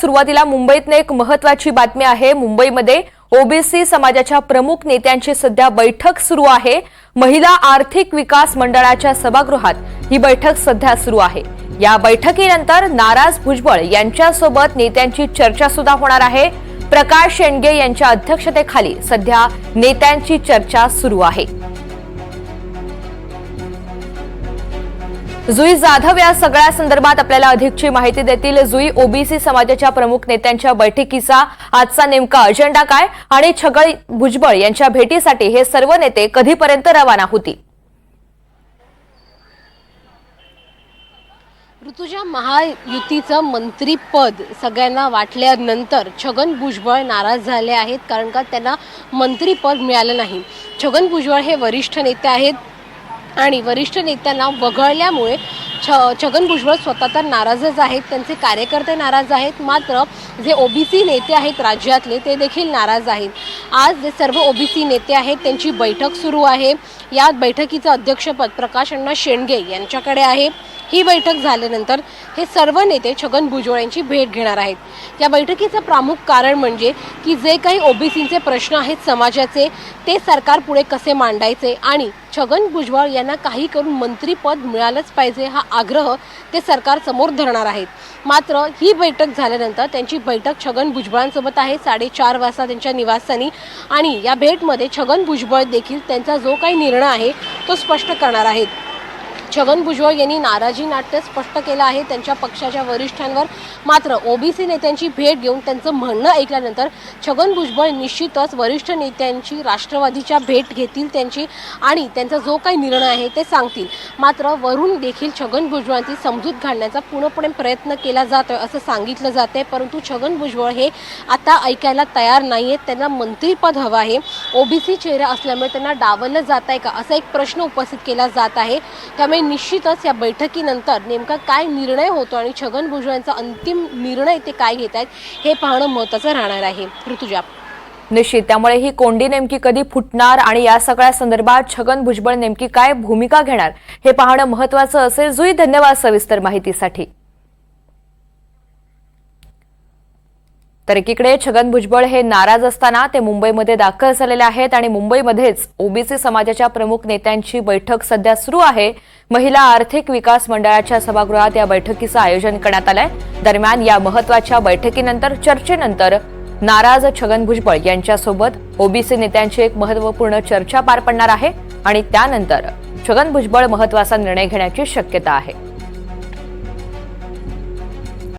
सुरुवातीला मुंबईतने एक महत्त्वाची बातमी आहे। मुंबईमध्ये ओबीसी समाजाच्या प्रमुख नेत्यांची सध्या बैठक सुरू आहे। महिला आर्थिक विकास मंडळाच्या सभागृहात ही बैठक सध्या सुरू आहे। या बैठकीनंतर नाराज भुजबळ यांच्यासोबत नेत्यांची चर्चा सुद्धा होणार आहे। प्रकाश शेंडगे यांच्या अध्यक्षतेखाली सध्या नेत्यांची चर्चा सुरू आहे। जुई जाधव या सगळ्या संदर्भात आपल्याला अधिकची माहिती देतील। जुई, ओबीसी समाजाच्या प्रमुख नेत्यांच्या बैठकीचा आजचा नेमका अजेंडा काय आणि छगन भुजबळ यांच्या भेटीसाठी हे सर्व नेते कधीपर्यंत रवाना होतील? ऋतुजा, महायुतीचं मंत्रीपद सगळ्यांना वाटल्यानंतर छगन भुजबळ नाराज झाले आहेत, कारण का त्यांना मंत्रीपद मिळालं नाही। छगन भुजबळ हे वरिष्ठ नेते आहेत आणि वरिष्ठ नेत्यांना वगळल्यामुळे छगन भुजबळ स्वतः तर नाराजच आहेत, त्यांचे कार्यकर्ते नाराज आहेत, मात्र जे ओबीसी नेते आहेत राज्यातले ते देखील नाराज आहेत। आज जे सर्व ओबीसी नेते आहेत त्यांची बैठक सुरू आहे। या बैठकीचं अध्यक्षपद प्रकाश अण्णा शेंडगे यांच्याकडे आहे। ही बैठक झाल्यानंतर हे सर्व नेते छगन भुजबळ यांची भेट घेणार आहेत। या बैठकीचं प्रमुख कारण म्हणजे की जे काही ओबीसीचे प्रश्न आहेत समाजाचे ते सरकार पुढे कसे मांडायचे आणि छगन भुजबळ यांना काही करून मंत्रीपद मिळालंच पाहिजे हा आग्रह ते सरकार समोर धरणार आहेत। मात्र ही बैठक झाल्यानंतर त्यांची बैठक छगन भुजबळांसोबत आहे 4:30 वाजता त्यांच्या निवासस्थानी आणि या भेटमध्ये छगन भुजबळ देखील त्यांचा जो काही निर्णय आहे तो स्पष्ट करणार आहेत। छगन भुजबळ यांनी नाराजी नाट्य स्पष्ट केलं आहे त्यांच्या पक्षाच्या वरिष्ठांवर, मात्र ओबीसी नेत्यांची भेट घेऊन त्यांचं म्हणणं ऐकल्यानंतर छगन भुजबळ निश्चितच वरिष्ठ नेत्यांची राष्ट्रवादीच्या भेट घेतील त्यांची आणि त्यांचा जो काही निर्णय आहे ते सांगतील। मात्र वरून देखील छगन भुजबळांची समजूत घालण्याचा पूर्णपणे प्रयत्न केला जातोय असं सांगितलं जाते, परंतु छगन भुजबळ हे आता ऐकायला तयार नाहीयेत। त्यांना मंत्रीपद हवं आहे। ओबीसी चेहरा असल्यामुळे त्यांना डावललं जात आहे का असा एक प्रश्न उपस्थित केला जात आहे। त्यामुळे निश्चितच या बैठकीनंतर नेमका काय निर्णय होतो आणि छगन भुजबळ यांचा अंतिम निर्णय ते काय घेत आहेत हे पाहणं महत्त्वाचं राहणार आहे। ऋतुजा, निश्चित त्यामुळे ही कोंडी नेमकी कधी फुटणार आणि या सगळ्या संदर्भात छगन भुजबळ नेमकी काय भूमिका घेणार हे पाहणं महत्त्वाचं असेल। जुई, धन्यवाद सविस्तर माहितीसाठी। तर एकीकडे छगन भुजबळ हे नाराज असताना ते मुंबईमध्ये दाखल झालेले आहेत आणि मुंबईमध्येच ओबीसी समाजाच्या प्रमुख नेत्यांची बैठक सध्या सुरू आहे। महिला आर्थिक विकास मंडळाच्या सभागृहात या बैठकीचं आयोजन करण्यात आलंय। दरम्यान या महत्त्वाच्या बैठकीनंतर चर्चेनंतर नाराज छगन भुजबळ यांच्यासोबत ओबीसी नेत्यांची एक महत्त्वपूर्ण चर्चा पार पडणार आहे आणि त्यानंतर छगन भुजबळ महत्त्वाचा निर्णय घेण्याची शक्यता आहे।